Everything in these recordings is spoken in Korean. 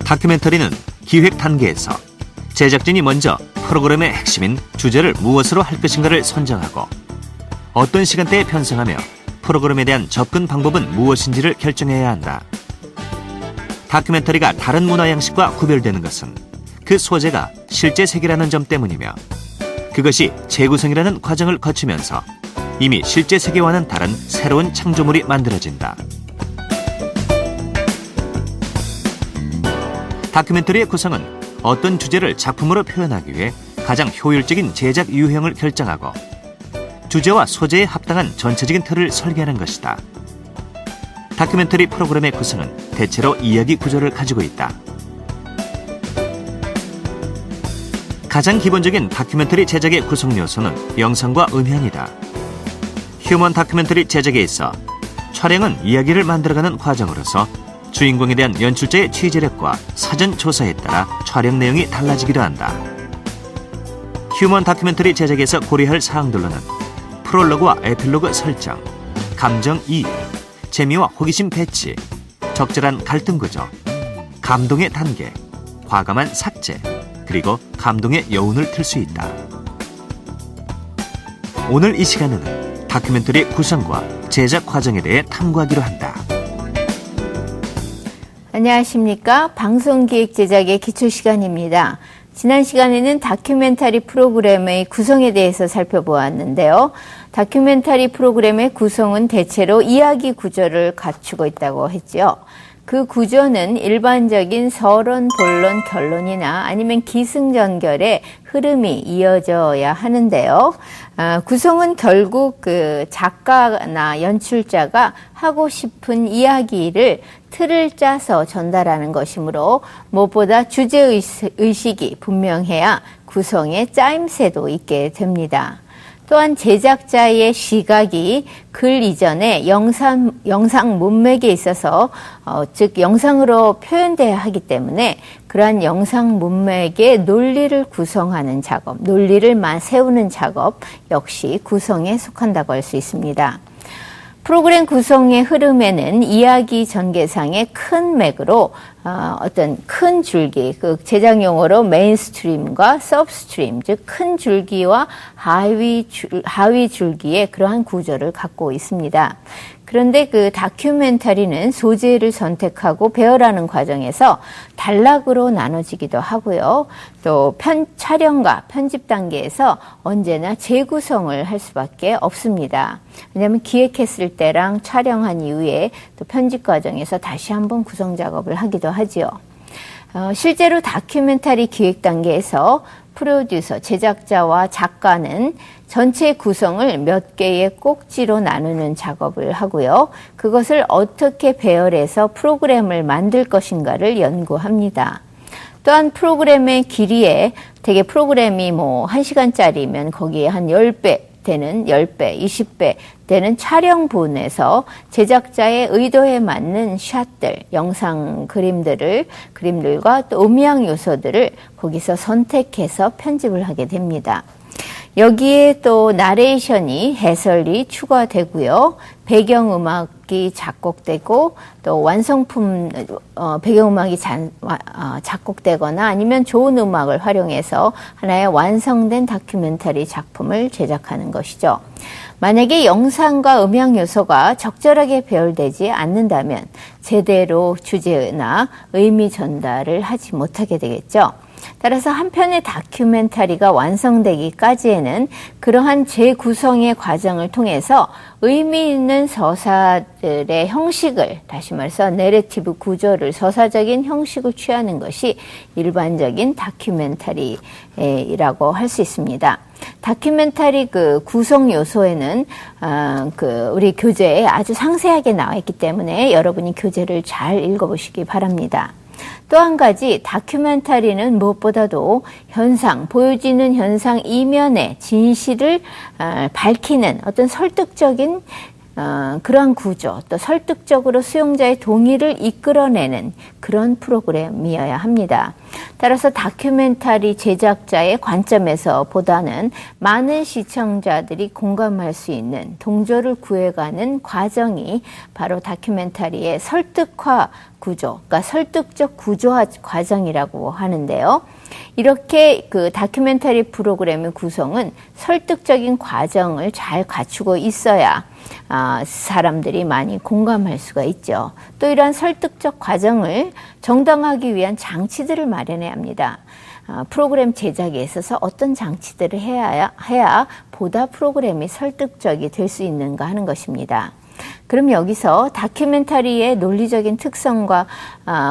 다큐멘터리는 기획 단계에서 제작진이 먼저 프로그램의 핵심인 주제를 무엇으로 할 것인가를 선정하고 어떤 시간대에 편성하며 프로그램에 대한 접근 방법은 무엇인지를 결정해야 한다. 다큐멘터리가 다른 문화 양식과 구별되는 것은 그 소재가 실제 세계라는 점 때문이며 그것이 재구성이라는 과정을 거치면서 이미 실제 세계와는 다른 새로운 창조물이 만들어진다. 다큐멘터리의 구성은 어떤 주제를 작품으로 표현하기 위해 가장 효율적인 제작 유형을 결정하고 주제와 소재에 합당한 전체적인 틀을 설계하는 것이다. 다큐멘터리 프로그램의 구성은 대체로 이야기 구조를 가지고 있다. 가장 기본적인 다큐멘터리 제작의 구성 요소는 영상과 음향이다. 휴먼 다큐멘터리 제작에 있어 촬영은 이야기를 만들어가는 과정으로서 주인공에 대한 연출자의 취재력과 사전 조사에 따라 촬영 내용이 달라지기도 한다. 휴먼 다큐멘터리 제작에서 고려할 사항들로는 프롤로그와 에필로그 설정, 감정 이입, 재미와 호기심 배치, 적절한 갈등 구조, 감동의 단계, 과감한 삭제, 그리고 감동의 여운을 틀 수 있다. 오늘 이 시간에는 다큐멘터리 구성과 제작 과정에 대해 탐구하기로 한다. 안녕하십니까. 방송기획 제작의 기초시간입니다. 지난 시간에는 다큐멘터리 프로그램의 구성에 대해서 살펴보았는데요. 다큐멘터리 프로그램의 구성은 대체로 이야기 구조를 갖추고 있다고 했죠. 그 구조는 일반적인 서론, 본론, 결론이나 아니면 기승전결의 흐름이 이어져야 하는데요. 구성은 결국 그 작가나 연출자가 하고 싶은 이야기를 틀을 짜서 전달하는 것이므로 무엇보다 주제의식이 분명해야 구성에 짜임새도 있게 됩니다. 또한 제작자의 시각이 글 이전에 영상 문맥에 있어서 즉 영상으로 표현돼야 하기 때문에 그러한 영상 문맥의 논리를 구성하는 작업, 논리를 세우는 작업 역시 구성에 속한다고 할 수 있습니다. 프로그램 구성의 흐름에는 이야기 전개상의 큰 맥으로 어떤 큰 줄기, 그 제작 용어로 메인스트림과 서브스트림, 즉 큰 줄기와 하위 줄기의 그러한 구조를 갖고 있습니다. 그런데 그 다큐멘터리는 소재를 선택하고 배열하는 과정에서 단락으로 나눠지기도 하고요. 또 촬영과 편집 단계에서 언제나 재구성을 할 수밖에 없습니다. 왜냐하면 기획했을 때랑 촬영한 이후에 또 편집 과정에서 다시 한번 구성 작업을 하기도 하지요. 실제로 다큐멘터리 기획 단계에서 프로듀서, 제작자와 작가는 전체 구성을 몇 개의 꼭지로 나누는 작업을 하고요. 그것을 어떻게 배열해서 프로그램을 만들 것인가를 연구합니다. 또한 프로그램의 길이에 되게 프로그램이 1시간짜리면 거기에 한 10배 되는 10배, 20배 되는 촬영분에서 제작자의 의도에 맞는 샷들, 영상 그림들과 또 음향 요소들을 거기서 선택해서 편집을 하게 됩니다. 여기에 또 나레이션이 해설이 추가되고요. 배경음악이 작곡되고 또 완성품 배경음악이 작곡되거나 아니면 좋은 음악을 활용해서 하나의 완성된 다큐멘터리 작품을 제작하는 것이죠. 만약에 영상과 음향 요소가 적절하게 배열되지 않는다면 제대로 주제나 의미 전달을 하지 못하게 되겠죠. 따라서 한 편의 다큐멘터리가 완성되기까지에는 그러한 재구성의 과정을 통해서 의미 있는 서사들의 형식을, 다시 말해서 내러티브 구조를, 서사적인 형식을 취하는 것이 일반적인 다큐멘터리라고 할 수 있습니다. 다큐멘터리 그 구성 요소에는 우리 교재에 아주 상세하게 나와 있기 때문에 여러분이 교재를 잘 읽어보시기 바랍니다. 또 한 가지 다큐멘터리는 무엇보다도 보여지는 현상 이면의 진실을 밝히는 어떤 설득적인 그러한 구조, 또 설득적으로 수용자의 동의를 이끌어내는 그런 프로그램이어야 합니다. 따라서 다큐멘터리 제작자의 관점에서 보다는 많은 시청자들이 공감할 수 있는 동조를 구해가는 과정이 바로 다큐멘터리의 설득화 구조, 그러니까 설득적 구조화 과정이라고 하는데요. 이렇게 그 다큐멘터리 프로그램의 구성은 설득적인 과정을 잘 갖추고 있어야 사람들이 많이 공감할 수가 있죠. 또 이러한 설득적 과정을 정당하기 위한 장치들을 마련해야 합니다. 프로그램 제작에 있어서 어떤 장치들을 해야 보다 프로그램이 설득적이 될 수 있는가 하는 것입니다. 그럼 여기서 다큐멘터리의 논리적인 특성과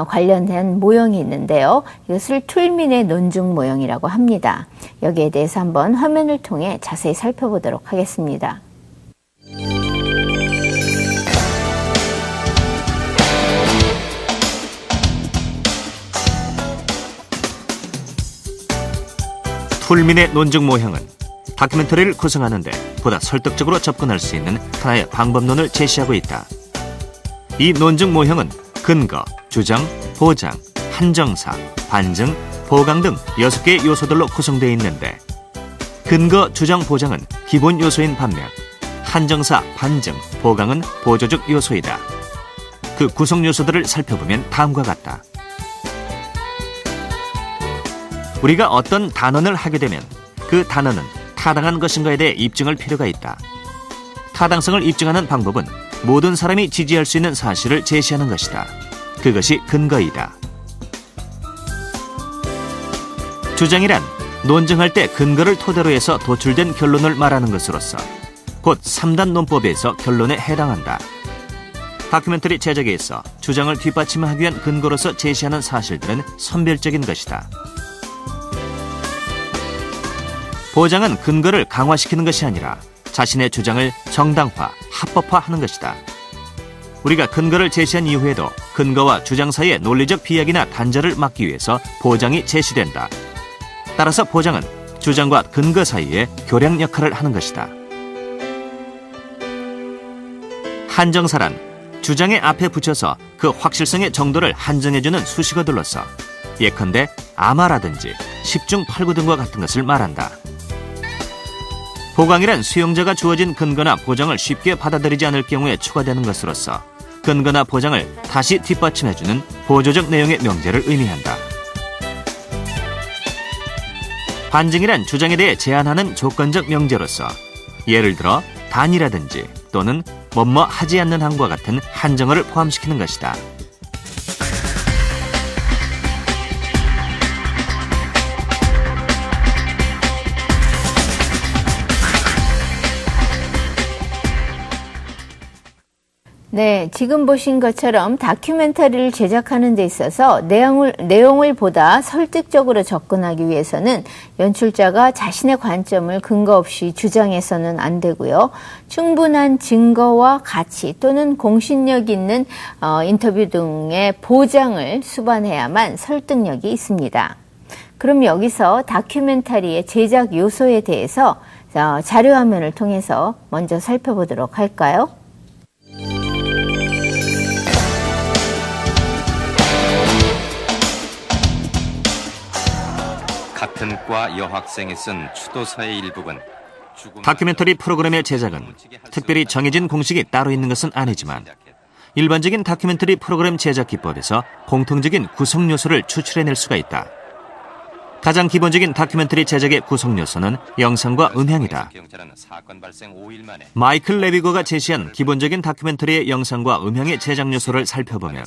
관련된 모형이 있는데요. 이것을 툴민의 논증 모형이라고 합니다. 여기에 대해서 한번 화면을 통해 자세히 살펴보도록 하겠습니다. 툴민의 논증 모형은 다큐멘터리를 구성하는데 보다 설득적으로 접근할 수 있는 하나의 방법론을 제시하고 있다. 이 논증 모형은 근거, 주장, 보장, 한정사, 반증, 보강 등 6개의 요소들로 구성되어 있는데 근거, 주장, 보장은 기본 요소인 반면 한정사, 반증, 보강은 보조적 요소이다. 그 구성 요소들을 살펴보면 다음과 같다. 우리가 어떤 단언을 하게 되면 그 단언은 타당한 것인가에 대해 입증할 필요가 있다. 타당성을 입증하는 방법은 모든 사람이 지지할 수 있는 사실을 제시하는 것이다. 그것이 근거이다. 주장이란 논증할 때 근거를 토대로 해서 도출된 결론을 말하는 것으로서 곧 3단 논법에서 결론에 해당한다. 다큐멘터리 제작에 있어 주장을 뒷받침하기 위한 근거로서 제시하는 사실들은 선별적인 것이다. 보장은 근거를 강화시키는 것이 아니라 자신의 주장을 정당화, 합법화하는 것이다. 우리가 근거를 제시한 이후에도 근거와 주장 사이의 논리적 비약이나 단절을 막기 위해서 보장이 제시된다. 따라서 보장은 주장과 근거 사이에 교량 역할을 하는 것이다. 한정사란 주장의 앞에 붙여서 그 확실성의 정도를 한정해주는 수식어들로서 예컨대 아마라든지 10중 8구 등과 같은 것을 말한다. 보강이란 수용자가 주어진 근거나 보장을 쉽게 받아들이지 않을 경우에 추가되는 것으로서 근거나 보장을 다시 뒷받침해주는 보조적 내용의 명제를 의미한다. 반증이란 주장에 대해 제한하는 조건적 명제로서 예를 들어 단이라든지 또는 뭐뭐 하지 않는 한과 같은 한정어를 포함시키는 것이다. 네, 지금 보신 것처럼 다큐멘터리를 제작하는 데 있어서 내용을 보다 설득적으로 접근하기 위해서는 연출자가 자신의 관점을 근거 없이 주장해서는 안 되고요. 충분한 증거와 가치 또는 공신력 있는 인터뷰 등의 보장을 수반해야만 설득력이 있습니다. 그럼 여기서 다큐멘터리의 제작 요소에 대해서 자료화면을 통해서 먼저 살펴보도록 할까요? 같은 과 여학생이 쓴 추도서의 일부분. 다큐멘터리 프로그램의 제작은 특별히 정해진 공식이 따로 있는 것은 아니지만 일반적인 다큐멘터리 프로그램 제작 기법에서 공통적인 구성 요소를 추출해낼 수가 있다. 가장 기본적인 다큐멘터리 제작의 구성 요소는 영상과 음향이다. 마이클 레비거가 제시한 기본적인 다큐멘터리의 영상과 음향의 제작 요소를 살펴보면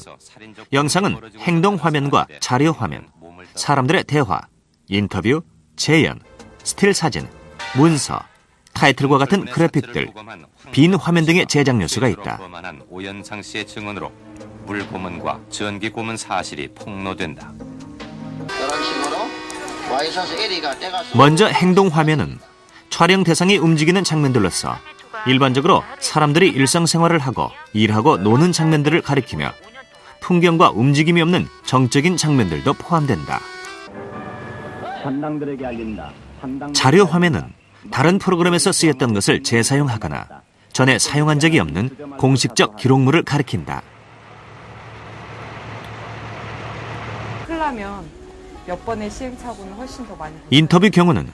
영상은 행동 화면과 자료 화면, 사람들의 대화, 인터뷰, 재연, 스틸 사진, 문서, 타이틀과 같은 그래픽들, 빈 화면 등의 제작 요소가 있다. 오연상 씨의 증언으로 물고문과 전기 고문 사실이 폭로된다. 먼저 행동 화면은 촬영 대상이 움직이는 장면들로서 일반적으로 사람들이 일상생활을 하고 일하고 노는 장면들을 가리키며 풍경과 움직임이 없는 정적인 장면들도 포함된다. 자료 화면은 다른 프로그램에서 쓰였던 것을 재사용하거나 전에 사용한 적이 없는 공식적 기록물을 가리킨다. 하려면 몇 번의 시행착오는 훨씬 더 많이 인터뷰 경우는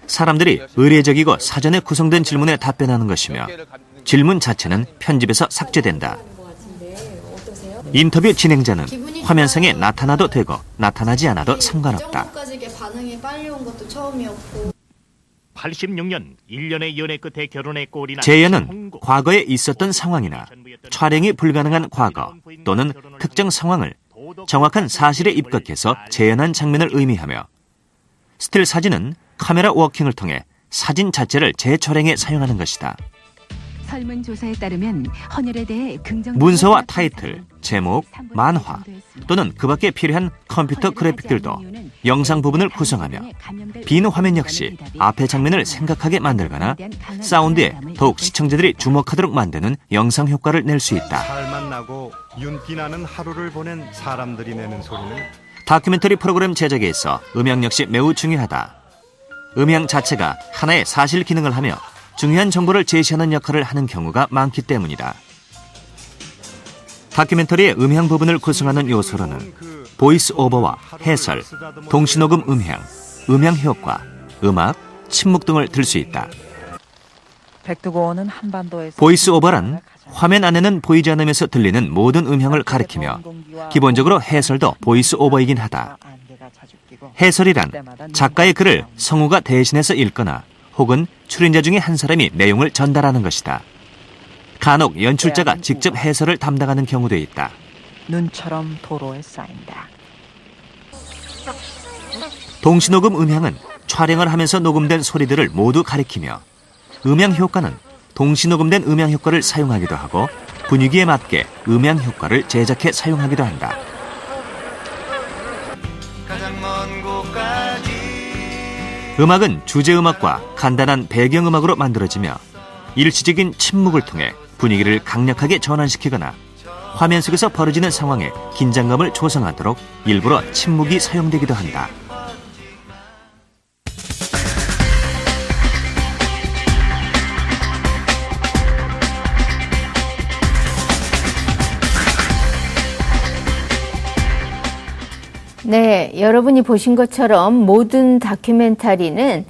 사람들이 의례적이고 사전에 구성된 질문에 답변하는 것이며 질문 자체는 편집에서 삭제된다. 인터뷰 진행자는 화면상에 나타나도 되고 나타나지 않아도 상관없다. 86년 1년의 연애 끝에 결혼의 꼴이 난 재연은 과거에 있었던 상황이나 촬영이 불가능한 과거 또는 특정 상황을 정확한 사실에 입각해서 재현한 장면을 의미하며 스틸 사진은 카메라 워킹을 통해 사진 자체를 재촬영에 사용하는 것이다. 설문조사에 따르면 헌혈에 대해 긍정 문서와 타이틀, 제목, 만화 또는 그 밖에 필요한 컴퓨터 그래픽들도 영상 부분을 구성하며 빈 화면 역시 앞의 장면을 생각하게 만들거나 사운드에 더욱 시청자들이 주목하도록 만드는 영상 효과를 낼 수 있다. 살만 나고 윤기 나는 하루를 보낸 사람들이 내는 소리는 다큐멘터리 프로그램 제작에 있어 음향 역시 매우 중요하다. 음향 자체가 하나의 사실 기능을 하며 중요한 정보를 제시하는 역할을 하는 경우가 많기 때문이다. 다큐멘터리의 음향 부분을 구성하는 요소로는 보이스 오버와 해설, 동시녹음 음향, 음향 효과, 음악, 침묵 등을 들 수 있다. 백두고원은 한반도에서 보이스 오버란 화면 안에는 보이지 않으면서 들리는 모든 음향을 가리키며 기본적으로 해설도 보이스 오버이긴 하다. 해설이란 작가의 글을 성우가 대신해서 읽거나 혹은 출연자 중에 한 사람이 내용을 전달하는 것이다. 간혹 연출자가 직접 해설을 담당하는 경우도 있다. 눈처럼 도로에 쌓인다. 동시녹음 음향은 촬영을 하면서 녹음된 소리들을 모두 가리키며 음향 효과는 동시녹음된 음향 효과를 사용하기도 하고 분위기에 맞게 음향 효과를 제작해 사용하기도 한다. 음악은 주제음악과 간단한 배경음악으로 만들어지며 일시적인 침묵을 통해 분위기를 강력하게 전환시키거나 화면 속에서 벌어지는 상황에 긴장감을 조성하도록 일부러 침묵이 사용되기도 한다. 네, 여러분이 보신 것처럼 모든 다큐멘터리는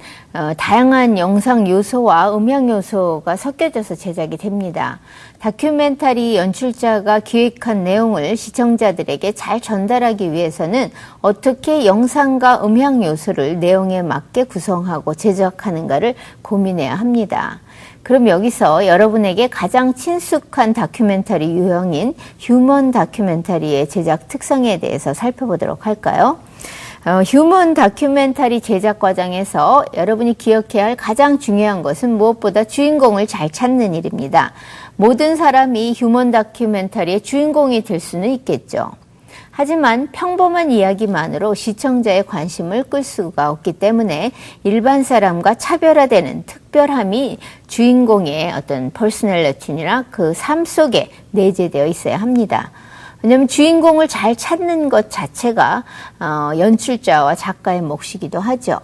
다양한 영상 요소와 음향 요소가 섞여져서 제작이 됩니다. 다큐멘터리 연출자가 기획한 내용을 시청자들에게 잘 전달하기 위해서는 어떻게 영상과 음향 요소를 내용에 맞게 구성하고 제작하는가를 고민해야 합니다. 그럼 여기서 여러분에게 가장 친숙한 다큐멘터리 유형인 휴먼 다큐멘터리의 제작 특성에 대해서 살펴보도록 할까요? 휴먼 다큐멘터리 제작 과정에서 여러분이 기억해야 할 가장 중요한 것은 무엇보다 주인공을 잘 찾는 일입니다. 모든 사람이 휴먼 다큐멘터리의 주인공이 될 수는 있겠죠. 하지만 평범한 이야기만으로 시청자의 관심을 끌 수가 없기 때문에 일반 사람과 차별화되는 특별함이 주인공의 어떤 퍼스널리티나 그 삶 속에 내재되어 있어야 합니다. 왜냐하면 주인공을 잘 찾는 것 자체가 연출자와 작가의 몫이기도 하죠.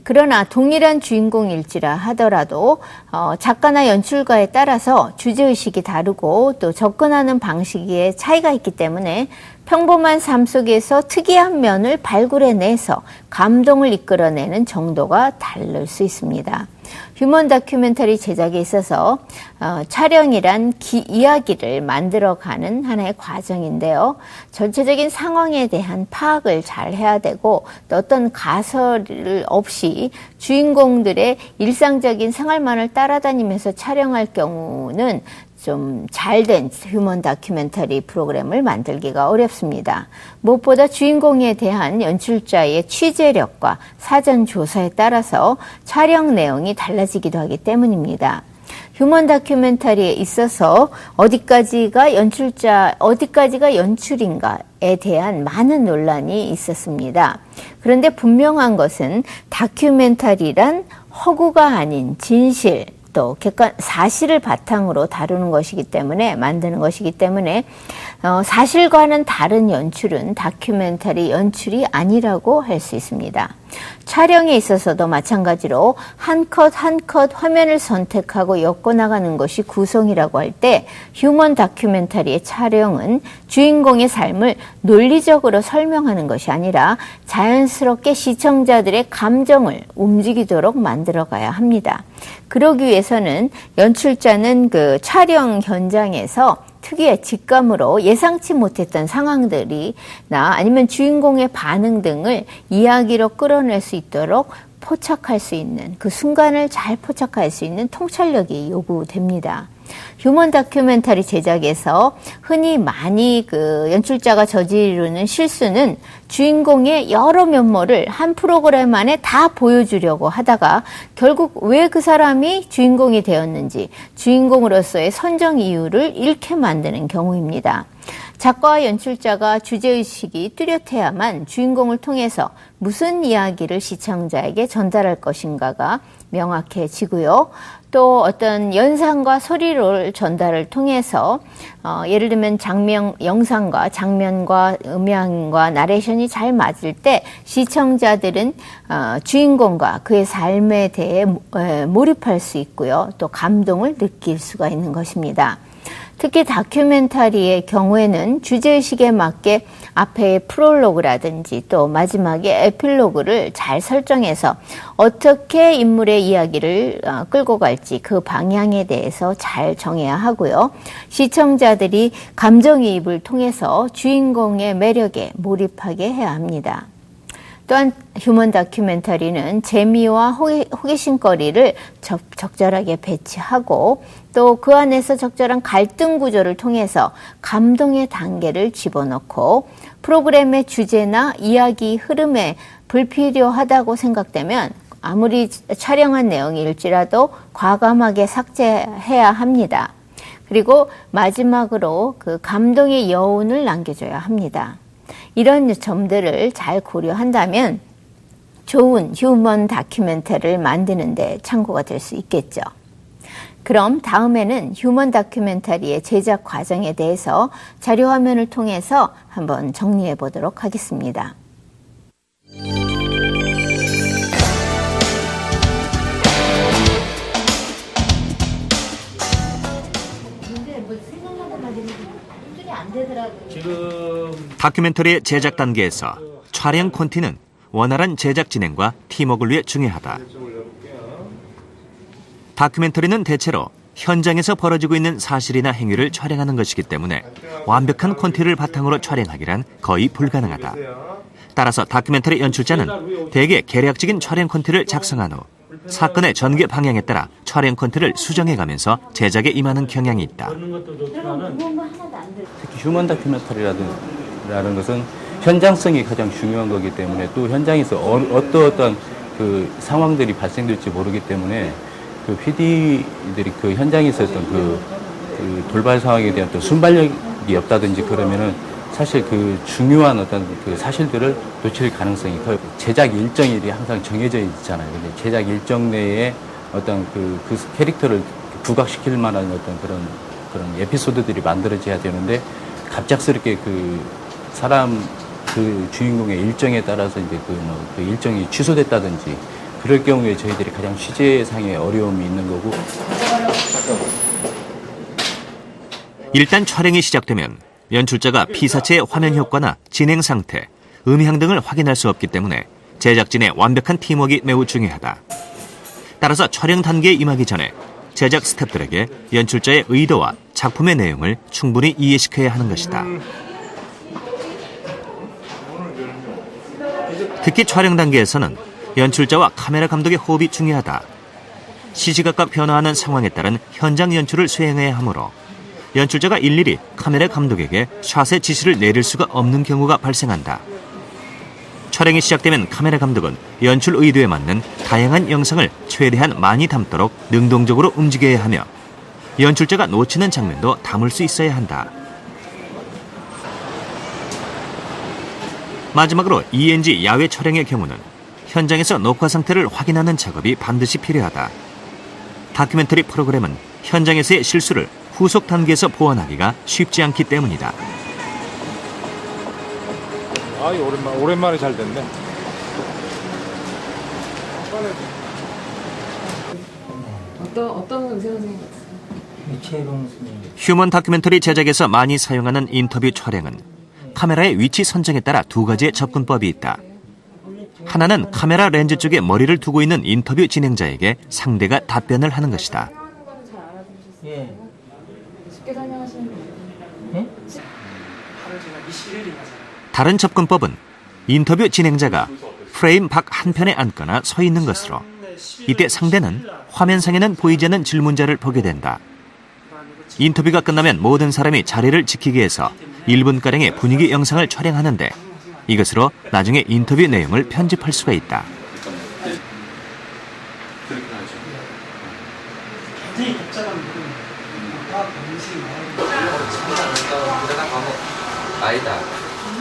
그러나 동일한 주인공일지라 하더라도 작가나 연출가에 따라서 주제의식이 다르고 또 접근하는 방식에 차이가 있기 때문에 평범한 삶 속에서 특이한 면을 발굴해내서 감동을 이끌어내는 정도가 다를 수 있습니다. 휴먼 다큐멘터리 제작에 있어서 촬영이란 이야기를 만들어가는 하나의 과정인데요. 전체적인 상황에 대한 파악을 잘 해야 되고 또 어떤 가설 없이 주인공들의 일상적인 생활만을 따라다니면서 촬영할 경우는 좀 잘된 휴먼 다큐멘터리 프로그램을 만들기가 어렵습니다. 무엇보다 주인공에 대한 연출자의 취재력과 사전 조사에 따라서 촬영 내용이 달라지기도 하기 때문입니다. 휴먼 다큐멘터리에 있어서 어디까지가 연출인가에 대한 많은 논란이 있었습니다. 그런데 분명한 것은 다큐멘터리란 허구가 아닌 진실, 또 객관 사실을 바탕으로 다루는 것이기 때문에 만드는 것이기 때문에 사실과는 다른 연출은 다큐멘터리 연출이 아니라고 할 수 있습니다. 촬영에 있어서도 마찬가지로 한 컷 한 컷 화면을 선택하고 엮어나가는 것이 구성이라고 할 때 휴먼 다큐멘터리의 촬영은 주인공의 삶을 논리적으로 설명하는 것이 아니라 자연스럽게 시청자들의 감정을 움직이도록 만들어가야 합니다. 그러기 위해서는 연출자는 그 촬영 현장에서 특유의 직감으로 예상치 못했던 상황들이나 아니면 주인공의 반응 등을 이야기로 끌어낼 수 있도록 포착할 수 있는, 그 순간을 잘 포착할 수 있는 통찰력이 요구됩니다. 휴먼 다큐멘터리 제작에서 흔히 많이 그 연출자가 저지르는 실수는 주인공의 여러 면모를 한 프로그램 안에 다 보여주려고 하다가 결국 왜 그 사람이 주인공이 되었는지, 주인공으로서의 선정 이유를 잃게 만드는 경우입니다. 작가와 연출자가 주제의식이 뚜렷해야만 주인공을 통해서 무슨 이야기를 시청자에게 전달할 것인가가 명확해지고요. 또 어떤 연상과 소리를 전달을 통해서 예를 들면 영상과 장면과 음향과 나레이션이 잘 맞을 때 시청자들은 주인공과 그의 삶에 대해 몰입할 수 있고요. 또 감동을 느낄 수가 있는 것입니다. 특히 다큐멘터리의 경우에는 주제의식에 맞게 앞에 프롤로그라든지 또 마지막에 에필로그를 잘 설정해서 어떻게 인물의 이야기를 끌고 갈지 그 방향에 대해서 잘 정해야 하고요. 시청자들이 감정이입을 통해서 주인공의 매력에 몰입하게 해야 합니다. 또한 휴먼 다큐멘터리는 재미와 호기심거리를 적절하게 배치하고 또 그 안에서 적절한 갈등 구조를 통해서 감동의 단계를 집어넣고 프로그램의 주제나 이야기 흐름에 불필요하다고 생각되면 아무리 촬영한 내용일지라도 과감하게 삭제해야 합니다. 그리고 마지막으로 그 감동의 여운을 남겨줘야 합니다. 이런 점들을 잘 고려한다면 좋은 휴먼 다큐멘터리를 만드는 데 참고가 될 수 있겠죠. 그럼 다음에는 휴먼 다큐멘터리의 제작 과정에 대해서 자료 화면을 통해서 한번 정리해 보도록 하겠습니다. 다큐멘터리의 제작 단계에서 촬영 콘티는 원활한 제작 진행과 팀워크를 위해 중요하다. 다큐멘터리는 대체로 현장에서 벌어지고 있는 사실이나 행위를 촬영하는 것이기 때문에 완벽한 콘티를 바탕으로 촬영하기란 거의 불가능하다. 따라서 다큐멘터리 연출자는 대개 계략적인 촬영 콘티를 작성한 후 사건의 전개 방향에 따라 촬영 콘티를 수정해가면서 제작에 임하는 경향이 있다. 특히 휴먼 다큐멘터리라는 것은 현장성이 가장 중요한 거기 때문에 또 현장에서 어떠한 그 상황들이 발생될지 모르기 때문에 그 PD들이 그 현장에서 어떤 그 돌발 상황에 대한 또 순발력이 없다든지 그러면은 사실 그 중요한 어떤 그 사실들을 놓칠 가능성이 커요. 제작 일정일이 항상 정해져 있잖아요. 근데 제작 일정 내에 어떤 그 캐릭터를 부각시킬 만한 어떤 그런 에피소드들이 만들어져야 되는데 갑작스럽게 그 주인공의 일정에 따라서 이제 그 일정이 취소됐다든지 그럴 경우에 저희들이 가장 취재상의 어려움이 있는 거고. 일단 촬영이 시작되면 연출자가 피사체의 화면 효과나 진행 상태, 음향 등을 확인할 수 없기 때문에 제작진의 완벽한 팀워크가 매우 중요하다. 따라서 촬영 단계에 임하기 전에 제작 스태프들에게 연출자의 의도와 작품의 내용을 충분히 이해시켜야 하는 것이다. 특히 촬영 단계에서는 연출자와 카메라 감독의 호흡이 중요하다. 시시각각 변화하는 상황에 따른 현장 연출을 수행해야 하므로 연출자가 일일이 카메라 감독에게 샷의 지시를 내릴 수가 없는 경우가 발생한다. 촬영이 시작되면 카메라 감독은 연출 의도에 맞는 다양한 영상을 최대한 많이 담도록 능동적으로 움직여야 하며 연출자가 놓치는 장면도 담을 수 있어야 한다. 마지막으로 ENG 야외 촬영의 경우는 현장에서 녹화 상태를 확인하는 작업이 반드시 필요하다. 다큐멘터리 프로그램은 현장에서의 실수를 후속 단계에서 보완하기가 쉽지 않기 때문이다. 오랜만에 잘 됐네. 어떤 의사 선생님 같으세요? 휴먼 다큐멘터리 제작에서 많이 사용하는 인터뷰 촬영은 카메라의 위치 선정에 따라 두 가지의 접근법이 있다. 하나는 카메라 렌즈 쪽에 머리를 두고 있는 인터뷰 진행자에게 상대가 답변을 하는 것이다. 쉽게 설명하시는 거예요? 다른 접근법은 인터뷰 진행자가 프레임 밖 한편에 앉거나 서 있는 것으로 이때 상대는 화면상에는 보이지 않는 질문자를 보게 된다. 인터뷰가 끝나면 모든 사람이 자리를 지키기 위해서 1분가량의 분위기 영상을 촬영하는데 이것으로 나중에 인터뷰 내용을 편집할 수가 있다.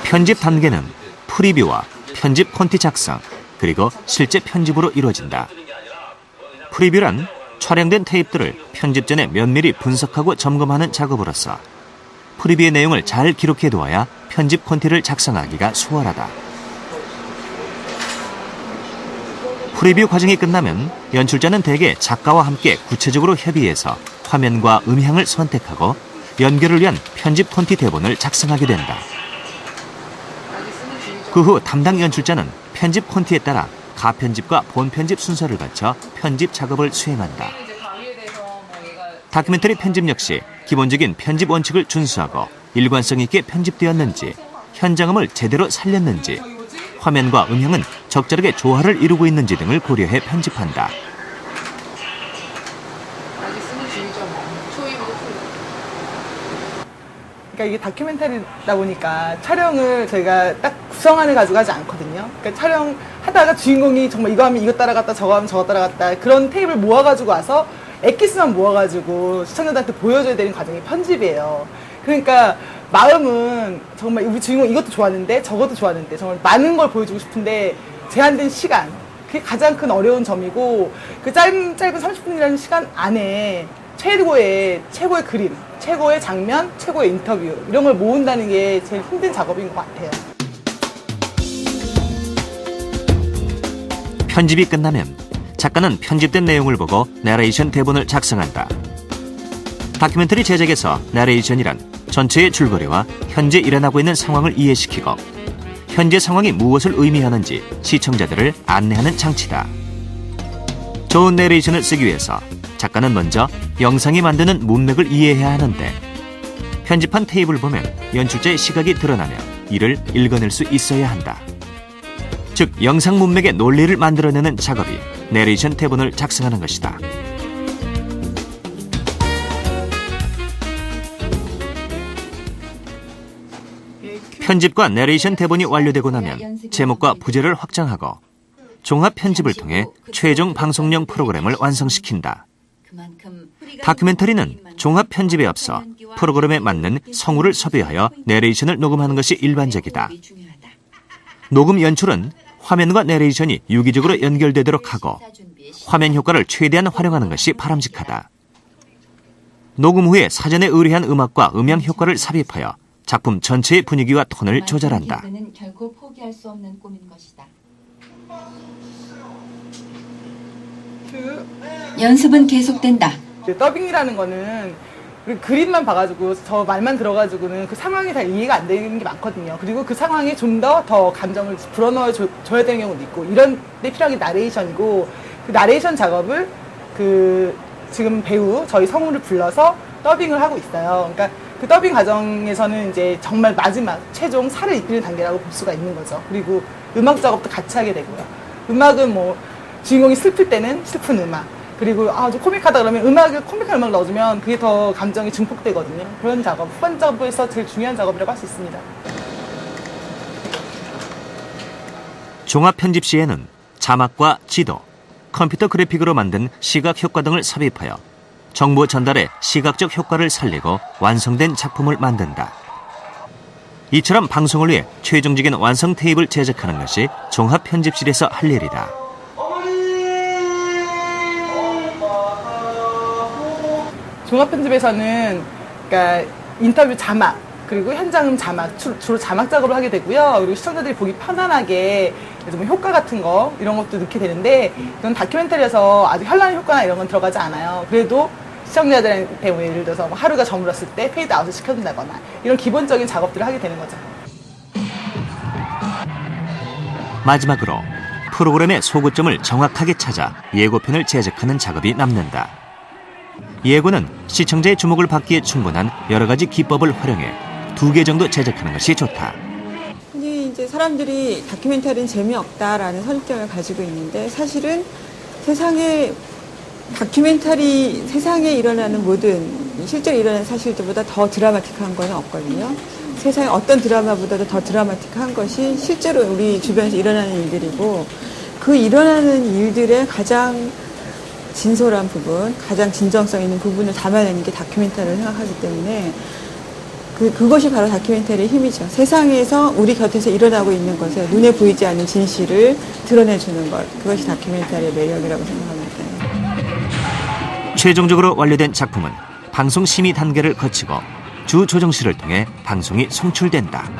편집 단계는 프리뷰와 편집 콘티 작성, 그리고 실제 편집으로 이루어진다. 프리뷰란 촬영된 테이프들을 편집 전에 면밀히 분석하고 점검하는 작업으로서 프리뷰의 내용을 잘 기록해 두어야 편집 콘티를 작성하기가 수월하다. 프리뷰 과정이 끝나면 연출자는 대개 작가와 함께 구체적으로 협의해서 화면과 음향을 선택하고 연결을 위한 편집 콘티 대본을 작성하게 된다. 그 후 담당 연출자는 편집 콘티에 따라 가편집과 본편집 순서를 거쳐 편집 작업을 수행한다. 다큐멘터리 편집 역시 기본적인 편집 원칙을 준수하고 일관성 있게 편집되었는지, 현장음을 제대로 살렸는지, 화면과 음향은 적절하게 조화를 이루고 있는지 등을 고려해 편집한다. 그러니까 이게 다큐멘터리다 보니까 촬영을 저희가 딱 구성안을 가지고 하지 않거든요. 그러니까 촬영하다가 주인공이 정말 이거 하면 이거 따라갔다 저거 하면 저거 따라갔다 그런 테이프를 모아가지고 와서 엑기스만 모아가지고 시청자들한테 보여줘야 되는 과정이 편집이에요. 그러니까 마음은 정말 우리 주인공 이것도 좋았는데 저것도 좋았는데 정말 많은 걸 보여주고 싶은데 제한된 시간, 그게 가장 큰 어려운 점이고 그 짧은 30분이라는 시간 안에 최고의 그림, 최고의 장면, 최고의 인터뷰 이런 걸 모은다는 게 제일 힘든 작업인 것 같아요. 편집이 끝나면 작가는 편집된 내용을 보고 내레이션 대본을 작성한다. 다큐멘터리 제작에서 내레이션이란 전체의 줄거리와 현재 일어나고 있는 상황을 이해시키고 현재 상황이 무엇을 의미하는지 시청자들을 안내하는 장치다. 좋은 내레이션을 쓰기 위해서 작가는 먼저 영상이 만드는 문맥을 이해해야 하는데 편집한 테이프를 보면 연출자의 시각이 드러나며 이를 읽어낼 수 있어야 한다. 즉 영상 문맥의 논리를 만들어내는 작업이 내레이션 대본을 작성하는 것이다. 편집과 내레이션 대본이 완료되고 나면 제목과 부제를 확장하고 종합 편집을 통해 최종 방송용 프로그램을 완성시킨다. 다큐멘터리는 종합 편집에 앞서 프로그램에 맞는 성우를 섭외하여 내레이션을 녹음하는 것이 일반적이다. 녹음 연출은 화면과 내레이션이 유기적으로 연결되도록 하고 화면 효과를 최대한 활용하는 것이 바람직하다. 녹음 후에 사전에 의뢰한 음악과 음향 효과를 삽입하여 작품 전체의 분위기와 톤을 조절한다. 결코 포기할 수 없는 꿈인 것이다. 연습은 계속된다. 더빙이라는 거는 그림만 봐가지고 저 말만 들어가지고는 그 상황이 잘 이해가 안 되는 게 많거든요. 그리고 그 상황에 좀 더 감정을 불어넣어 줘야 되는 경우도 있고 이런 데 필요한 게 나레이션이고 그 나레이션 작업을 지금 배우 저희 성우를 불러서 더빙을 하고 있어요. 그러니까 그 더빙 과정에서는 이제 정말 마지막 최종 살을 입히는 단계라고 볼 수가 있는 거죠. 그리고 음악 작업도 같이 하게 되고요. 음악은 뭐 주인공이 슬플 때는 슬픈 음악, 그리고 좀 코믹하다 그러면 코믹한 음악을 넣어주면 그게 더 감정이 증폭되거든요. 그런 작업, 후반 작업에서 제일 중요한 작업이라고 할 수 있습니다. 종합 편집 시에는 자막과 지도, 컴퓨터 그래픽으로 만든 시각 효과 등을 삽입하여 정보 전달에 시각적 효과를 살리고 완성된 작품을 만든다. 이처럼 방송을 위해 최종적인 완성 테이프를 제작하는 것이 종합 편집실에서 할 일이다. 종합 편집에서는 그러니까 인터뷰 자막 그리고 현장음 자막 주로 자막 작업을 하게 되고요. 그리고 시청자들이 보기 편안하게 그래서 뭐 효과 같은 거 이런 것도 넣게 되는데 이건 다큐멘터리에서 아주 현란 효과나 이런 건 들어가지 않아요. 그래도 시청자들한테 뭐 예를 들어서 뭐 하루가 저물었을 때 페이드 아웃을 시켜준다거나 이런 기본적인 작업들을 하게 되는 거죠. 마지막으로 프로그램의 소구점을 정확하게 찾아 예고편을 제작하는 작업이 남는다. 예고는 시청자의 주목을 받기에 충분한 여러 가지 기법을 활용해 2개 정도 제작하는 것이 좋다. 흔히 이제 사람들이 다큐멘터리는 재미없다라는 선입견을 가지고 있는데 사실은 세상에 일어나는 모든 실제로 일어나는 사실들보다 더 드라마틱한 건 없거든요. 세상에 어떤 드라마보다도 더 드라마틱한 것이 실제로 우리 주변에서 일어나는 일들이고 그 일어나는 일들의 가장 진솔한 부분, 가장 진정성 있는 부분을 담아내는 게 다큐멘터리를 생각하기 때문에 그것이 바로 다큐멘터리의 힘이죠. 세상에서 우리 곁에서 일어나고 있는 것에 눈에 보이지 않는 진실을 드러내주는 것. 그것이 다큐멘터리의 매력이라고 생각합니다. 최종적으로 완료된 작품은 방송 심의 단계를 거치고 주 조정실을 통해 방송이 송출된다.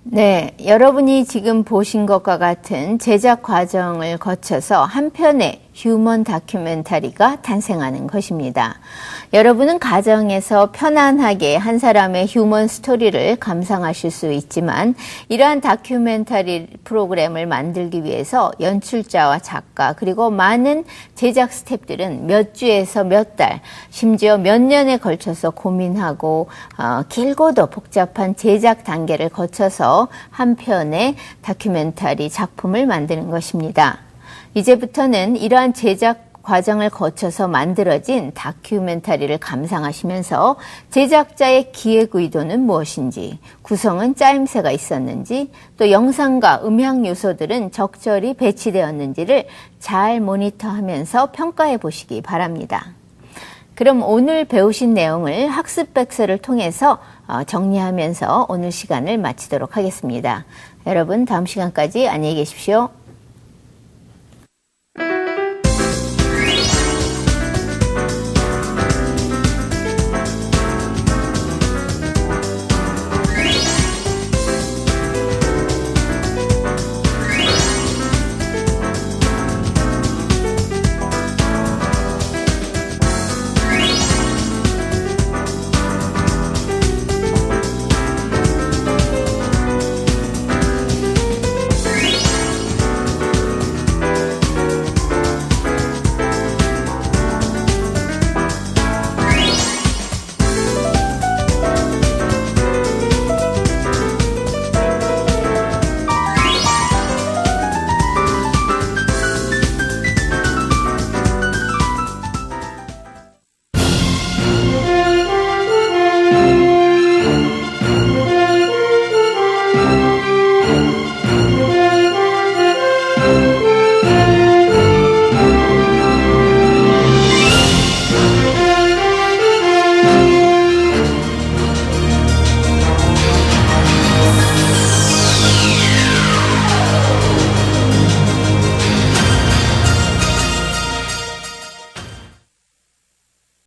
네, 여러분이 지금 보신 것과 같은 제작 과정을 거쳐서 한 편의 휴먼 다큐멘터리가 탄생하는 것입니다. 여러분은 가정에서 편안하게 한 사람의 휴먼 스토리를 감상하실 수 있지만 이러한 다큐멘터리 프로그램을 만들기 위해서 연출자와 작가 그리고 많은 제작 스태프들은 몇 주에서 몇 달, 심지어 몇 년에 걸쳐서 고민하고 길고도 복잡한 제작 단계를 거쳐서 한 편의 다큐멘터리 작품을 만드는 것입니다. 이제부터는 이러한 제작 과정을 거쳐서 만들어진 다큐멘터리를 감상하시면서 제작자의 기획 의도는 무엇인지, 구성은 짜임새가 있었는지, 또 영상과 음향 요소들은 적절히 배치되었는지를 잘 모니터하면서 평가해 보시기 바랍니다. 그럼 오늘 배우신 내용을 학습백서를 통해서 정리하면서 오늘 시간을 마치도록 하겠습니다. 여러분 다음 시간까지 안녕히 계십시오.